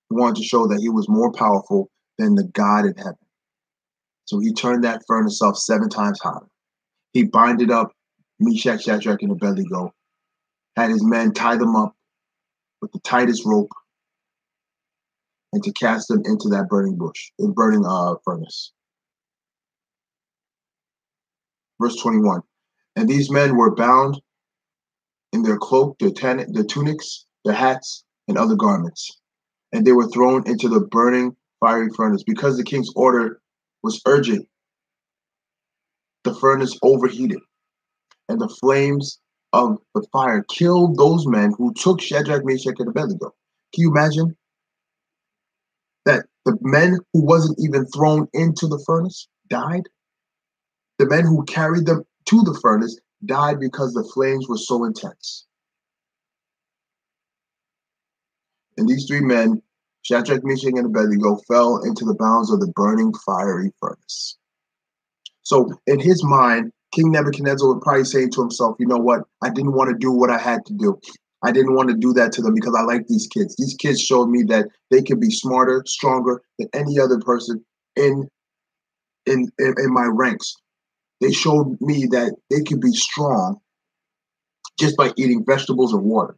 He wanted to show that he was more powerful than the God in heaven. So he turned that furnace up 7 times hotter. He binded up Meshach, Shadrach, and Abednego, had his men tie them up with the tightest rope, and to cast them into that burning furnace. Verse 21. And these men were bound in their cloak, their tunics, their hats, and other garments. And they were thrown into the burning fiery furnace. Because the king's order was urgent, the furnace overheated, and the flames of the fire killed those men who took Shadrach, Meshach, and Abednego. Can you imagine that the men who wasn't even thrown into the furnace died? The men who carried them to the furnace died because the flames were so intense. And these 3 men, Shadrach, Meshach, and Abednego, fell into the bounds of the burning fiery furnace. So in his mind, King Nebuchadnezzar would probably say to himself, you know what? I didn't want to do what I had to do. I didn't want to do that to them because I like these kids. These kids showed me that they could be smarter, stronger than any other person in my ranks. They showed me that they could be strong just by eating vegetables and water.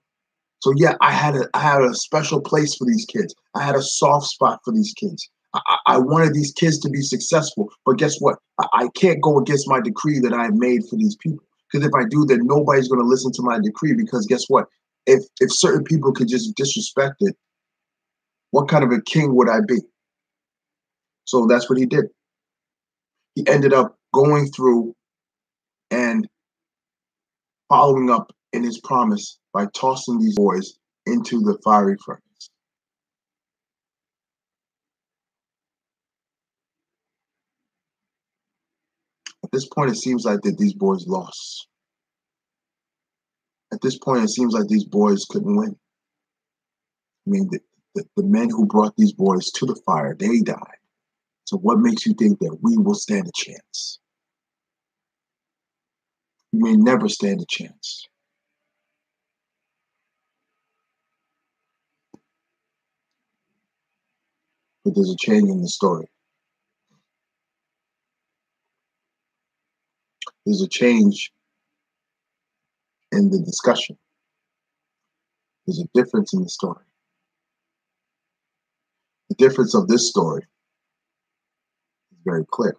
So yeah, I had a special place for these kids. I had a soft spot for these kids. I wanted these kids to be successful, but guess what? I can't go against my decree that I have made for these people. Because if I do, then nobody's going to listen to my decree. Because guess what? If certain people could just disrespect it, what kind of a king would I be? So that's what he did. He ended up going through and following up in his promise by tossing these boys into the fiery furnace. At this point, it seems like that these boys lost. At this point, it seems like these boys couldn't win. I mean, the men who brought these boys to the fire, they died. So what makes you think that we will stand a chance? We may never stand a chance. But there's a change in the story. There's a change in the discussion. There's a difference in the story. The difference of this story is very clear.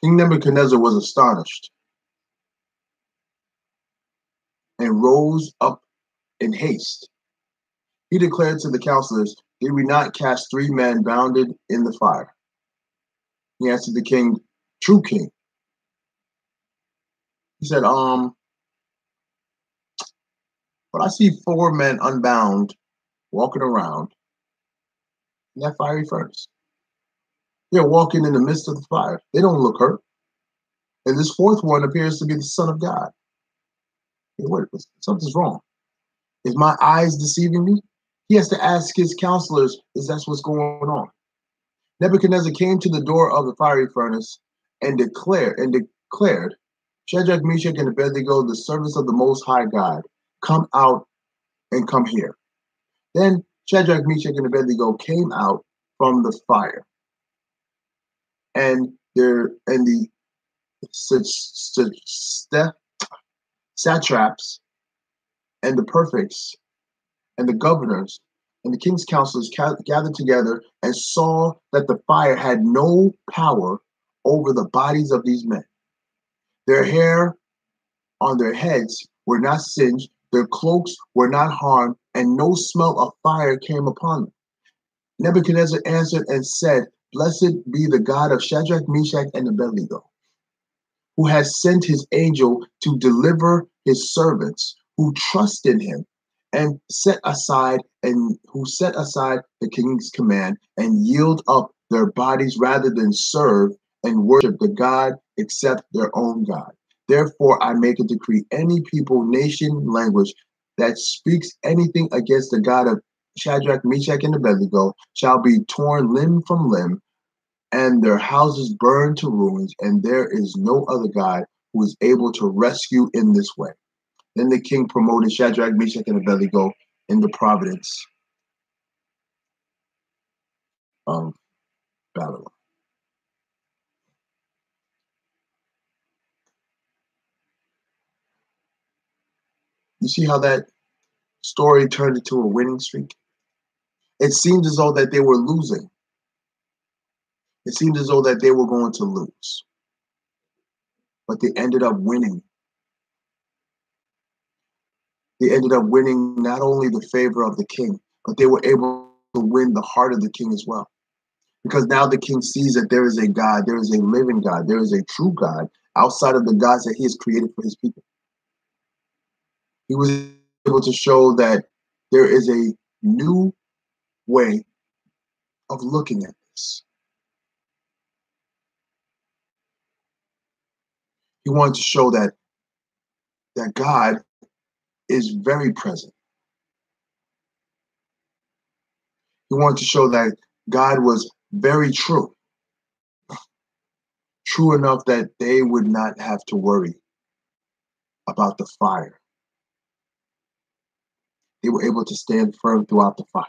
King Nebuchadnezzar was astonished and rose up in haste. He declared to the counselors, "Did we not cast 3 men bounded in the fire?" He answered the king, "True king." He said, but I see 4 men unbound walking around in that fiery furnace. They're walking in the midst of the fire. They don't look hurt. And this 4th one appears to be the Son of God. Hey, wait, something's wrong. Is my eyes deceiving me? He has to ask his counselors, is that what's going on? Nebuchadnezzar came to the door of the fiery furnace and declared, Shadrach, Meshach, and Abednego, the servants of the Most High God, come out and come here. Then Shadrach, Meshach, and Abednego came out from the fire, and the satraps and the prefects and the governors and the king's counselors gathered together and saw that the fire had no power over the bodies of these men. Their hair on their heads were not singed, their cloaks were not harmed, and no smell of fire came upon them. Nebuchadnezzar answered and said, "Blessed be the God of Shadrach, Meshach, and Abednego, who has sent his angel to deliver his servants who trust in him, and set aside the king's command and yield up their bodies rather than serve and worship the God except their own God. Therefore I make a decree: any people, nation, language that speaks anything against the God of Shadrach, Meshach, and Abednego shall be torn limb from limb, and their houses burned to ruins, and there is no other God who is able to rescue in this way." Then the king promoted Shadrach, Meshach, and Abednego in the province of Babylon. You see how that story turned into a winning streak? It seemed as though that they were losing. It seemed as though that they were going to lose. But they ended up winning. They ended up winning not only the favor of the king, but they were able to win the heart of the king as well. Because now the king sees that there is a God, there is a living God, there is a true God outside of the gods that he has created for his people. He was able to show that there is a new way of looking at this. He wanted to show that God is very present. He wanted to show that God was very true. True enough that they would not have to worry about the fire. They were able to stand firm throughout the fire.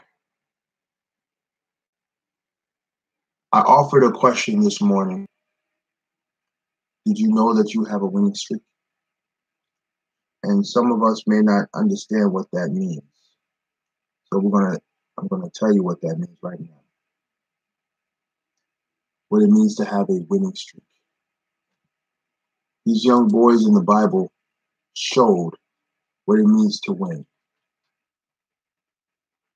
I offered a question this morning. Did you know that you have a winning streak? And some of us may not understand what that means. So we're going to I'm going to tell you what that means right now. What it means to have a winning streak. These young boys in the Bible showed what it means to win.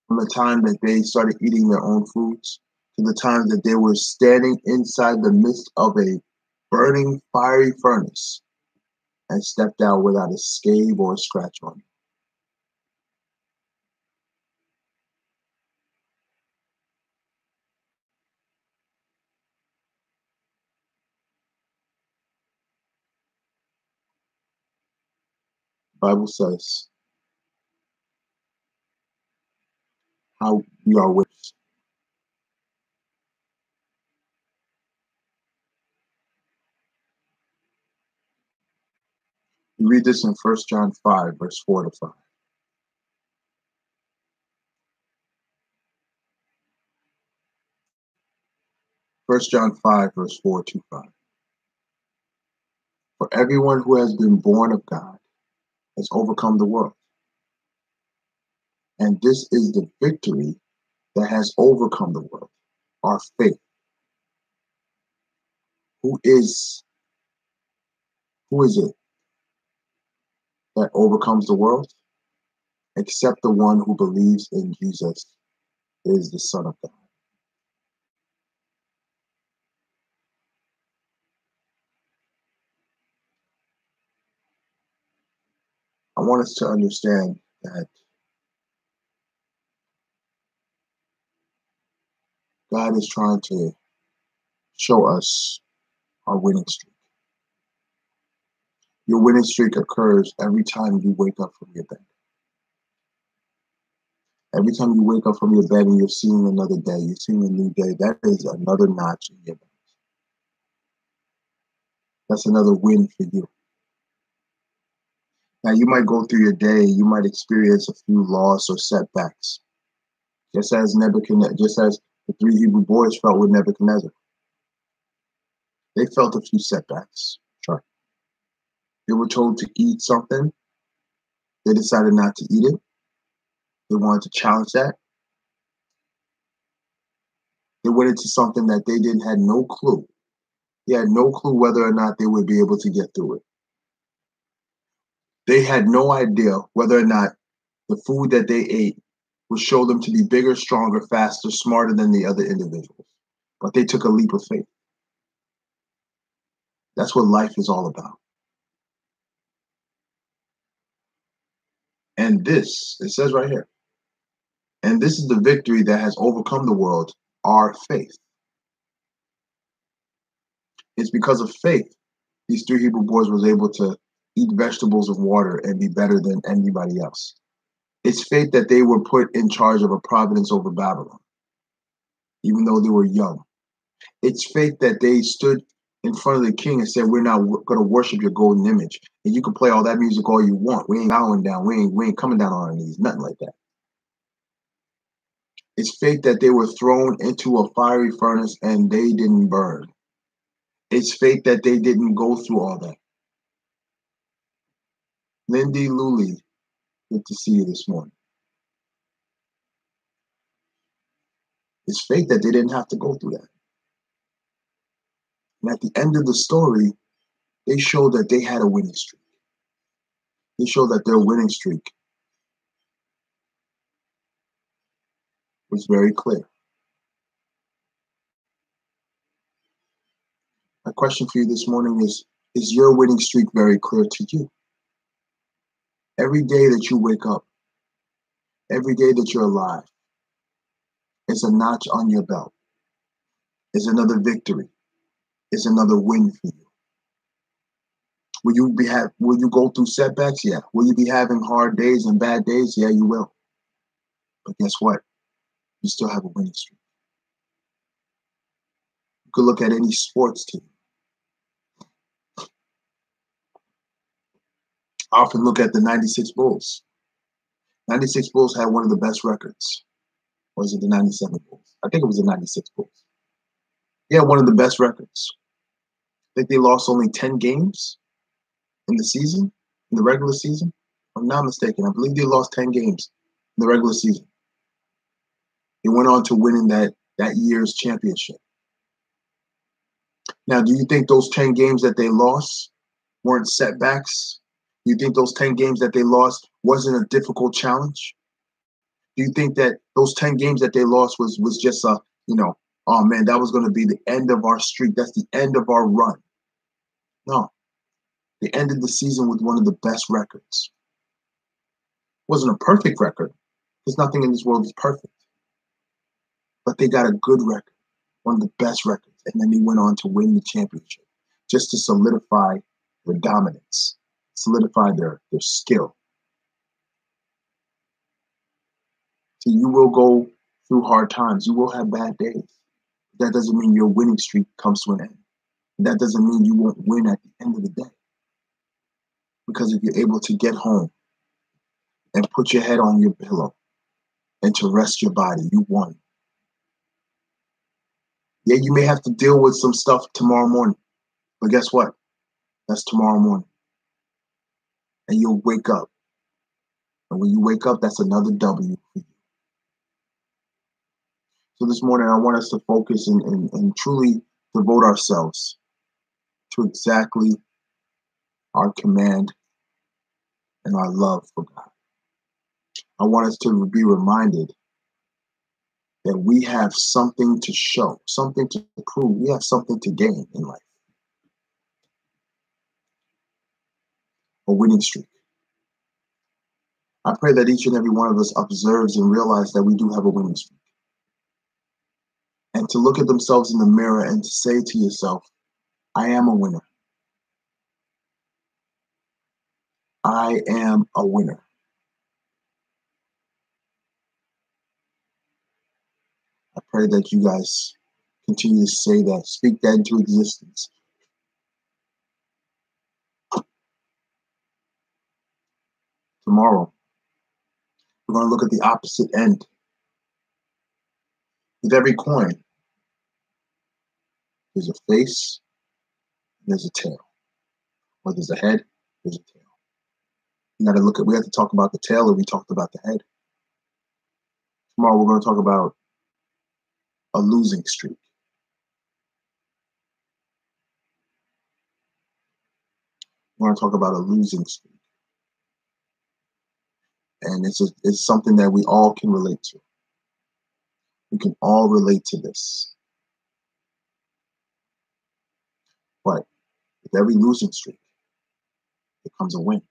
From the time that they started eating their own foods to the time that they were standing inside the midst of a burning fiery furnace and stepped out without a scab or a scratch on it. The Bible says how we are winners. We read this in 1 John 5, verse 4 to 5. 1 John 5, verse 4 to 5. For everyone who has been born of God has overcome the world. And this is the victory that has overcome the world, our faith. Who is it that overcomes the world? Except the one who believes in Jesus is the Son of God. I want us to understand that God is trying to show us our winning streak. Your winning streak occurs every time you wake up from your bed. Every time you wake up from your bed and you're seeing another day, you're seeing a new day, that is another notch in your belt. That's another win for you. Now, you might go through your day, you might experience a few loss or setbacks, just as the three Hebrew boys felt with Nebuchadnezzar. They felt a few setbacks, sure. They were told to eat something. They decided not to eat it. They wanted to challenge that. They went into something that they had no clue. They had no clue whether or not they would be able to get through it. They had no idea whether or not the food that they ate would show them to be bigger, stronger, faster, smarter than the other individuals. But they took a leap of faith. That's what life is all about. And this, it says right here, and this is the victory that has overcome the world, our faith. It's because of faith these three Hebrew boys was able to eat vegetables of water and be better than anybody else. It's faith that they were put in charge of a providence over Babylon, even though they were young. It's faith that they stood in front of the king and said, we're not going to worship your golden image. And you can play all that music all you want. We ain't bowing down. We ain't coming down on our knees. Nothing like that. It's faith that they were thrown into a fiery furnace and they didn't burn. It's faith that they didn't go through all that. Lindy Lully, good to see you this morning. It's faith that they didn't have to go through that. And at the end of the story, they showed that they had a winning streak. They showed that their winning streak was very clear. My question for you this morning is your winning streak very clear to you? Every day that you wake up, every day that you're alive, is a notch on your belt. Is another victory. Is another win for you. Will you go through setbacks? Yeah. Will you be having hard days and bad days? Yeah, you will. But guess what? You still have a winning streak. You could look at any sports team. I often look at the 96 Bulls. 96 Bulls had one of the best records. Or was it the 97 Bulls? I think it was the 96 Bulls. Yeah, one of the best records. I think they lost only 10 games in the season, in the regular season. If I'm not mistaken. I believe they lost 10 games in the regular season. They went on to winning that year's championship. Now, do you think those 10 games that they lost weren't setbacks? Do you think those 10 games that they lost wasn't a difficult challenge? Do you think that those 10 games that they lost was just a, oh man, that was going to be the end of our streak. That's the end of our run. No. They ended the season with one of the best records. It wasn't a perfect record, because nothing in this world is perfect. But they got a good record, one of the best records. And then they went on to win the championship just to solidify their dominance, solidify their skill. So you will go through hard times. You will have bad days. That doesn't mean your winning streak comes to an end. That doesn't mean you won't win at the end of the day. Because if you're able to get home and put your head on your pillow and to rest your body, you won. Yeah, you may have to deal with some stuff tomorrow morning. But guess what? That's tomorrow morning. And you'll wake up. And when you wake up, that's another W for you. So this morning, I want us to focus and truly devote ourselves to exactly our command and our love for God. I want us to be reminded that we have something to show, something to prove. We have something to gain in life. A winning streak. I pray that each and every one of us observes and realizes that we do have a winning streak. And to look at themselves in the mirror and to say to yourself, I am a winner. I am a winner. I pray that you guys continue to say that, speak that into existence. Tomorrow, we're going to look at the opposite end. With every coin, there's a face, there's a tail. Or there's a head, there's a tail. We have to talk about the tail, or we talked about the head. Tomorrow, we're going to talk about a losing streak. We're going to talk about a losing streak. And it's something that we all can relate to. We can all relate to this. But with every losing streak, there comes a win.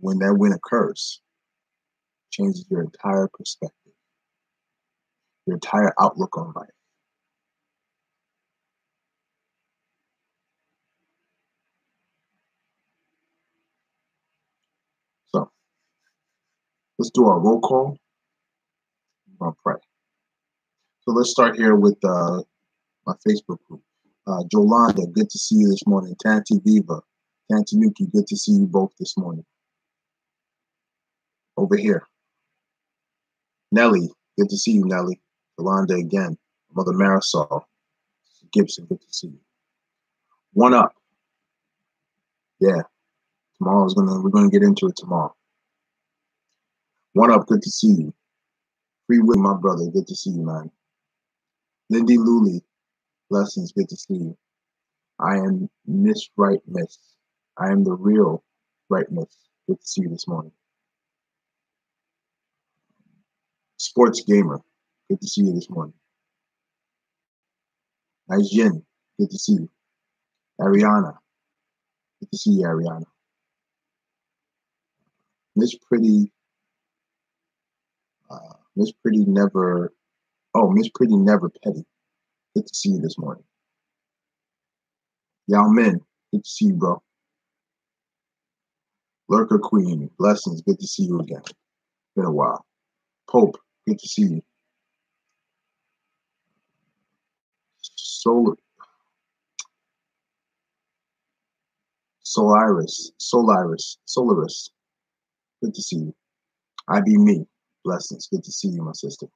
When that win occurs, it changes your entire perspective, your entire outlook on life. So let's do our roll call. I'm going to pray. So let's start here with my Facebook group. Jolanda, good to see you this morning. Tanti Viva, Tantanuki, good to see you both this morning. Over here. Nelly, good to see you, Nelly. Jolanda again. Mother Marisol Gibson, good to see you. One Up. Yeah. We're gonna get into it tomorrow. One Up, good to see you. Free Will, my brother, good to see you, man. Lindy Luli, blessings, good to see you. I am Miss Right Miss. I am the real Right Miss. Good to see you this morning. Sports Gamer, good to see you this morning. Nice Jen, good to see you. Ariana, good to see you, Ariana. Miss Pretty Never Petty, good to see you this morning. Yao Min, good to see you, bro. Lurker Queen, blessings, good to see you again. Been a while. Pope, good to see you. Solaris, good to see you. I Be Me, blessings, good to see you, my sister.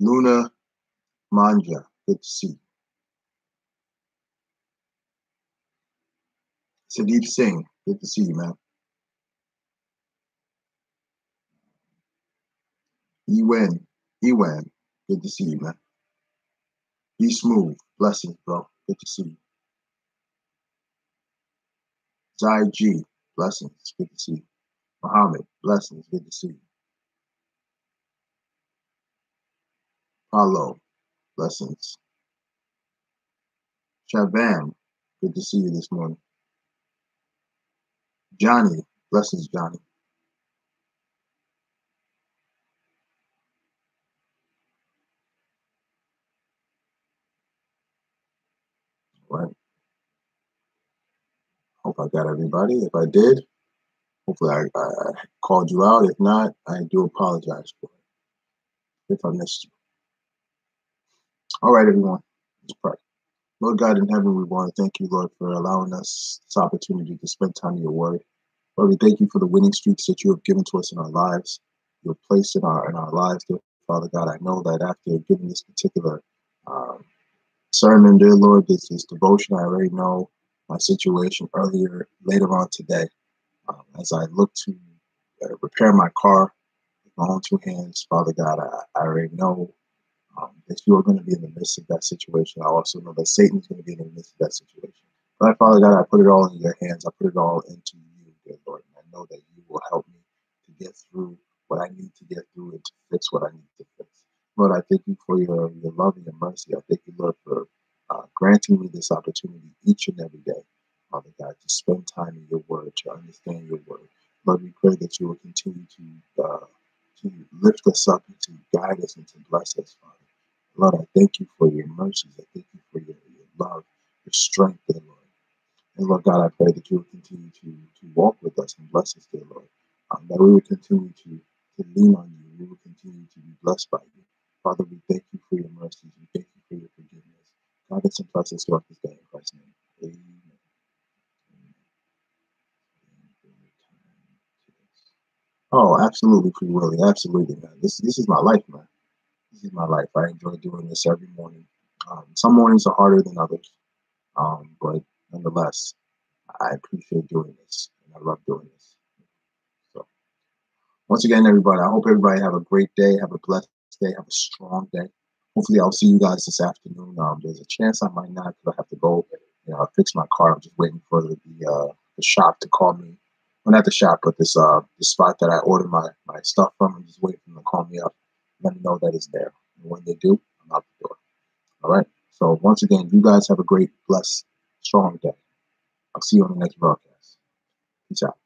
Luna Manja, good to see you. Sadeep Singh, good to see you, man. Ewan, Ewan, good to see you, man. Be smooth. Blessings, bro. Good to see you. Zai G, blessings. Good to see you. Muhammad, blessings. Good to see you. Paulo, blessings. Shabam, good to see you this morning. Johnny, blessings, Johnny. All right. Hope I got everybody. If I did, hopefully I called you out. If not, I do apologize for it if I missed you. All right, everyone. Let's pray. Lord God in heaven, we want to thank you, Lord, for allowing us this opportunity to spend time in your word. Lord, we thank you for the winning streaks that you have given to us in our lives. You have placed in our lives, dear Father God. I know that after giving this particular sermon, dear Lord, this devotion, I already know my situation later on today. As I look to repair my car with my own two hands, Father God, I already know that you are going to be in the midst of that situation. I also know that Satan is going to be in the midst of that situation. But Father God, I put it all in your hands. I put it all into you, dear Lord. And I know that you will help me to get through what I need to get through and to fix what I need to fix. Lord, I thank you for your love and your mercy. I thank you, Lord, for granting me this opportunity each and every day, Father God, to spend time in your word, to understand your word. Lord, we pray that you will continue to lift us up and to guide us and to bless us, Father. Lord, I thank you for your mercies. I thank you for your love, your strength, dear Lord. And Lord God, I pray that you will continue to walk with us and bless us, dear Lord. That we will continue to lean on you. We will continue to be blessed by you. Father, we thank you for your mercies. We thank you for your forgiveness. God, it's and bless us throughout this day in Christ's name. Amen. Oh, absolutely, Free Willie. Absolutely, man. This is my life, man. This is my life. I enjoy doing this every morning. Some mornings are harder than others, but nonetheless, I appreciate doing this and I love doing this. So, once again, everybody, I hope everybody have a great day, have a blessed day, have a strong day. Hopefully, I'll see you guys this afternoon. There's a chance I might not because I have to go, fix my car. I'm just waiting for the shop to call me. Well, not the shop, but this spot that I ordered my stuff from. I'm just waiting for them to call me up, let me know that it's there. And when they do, I'm out the door. All right. So once again, you guys have a great, blessed, strong day. I'll see you on the next broadcast. Peace out.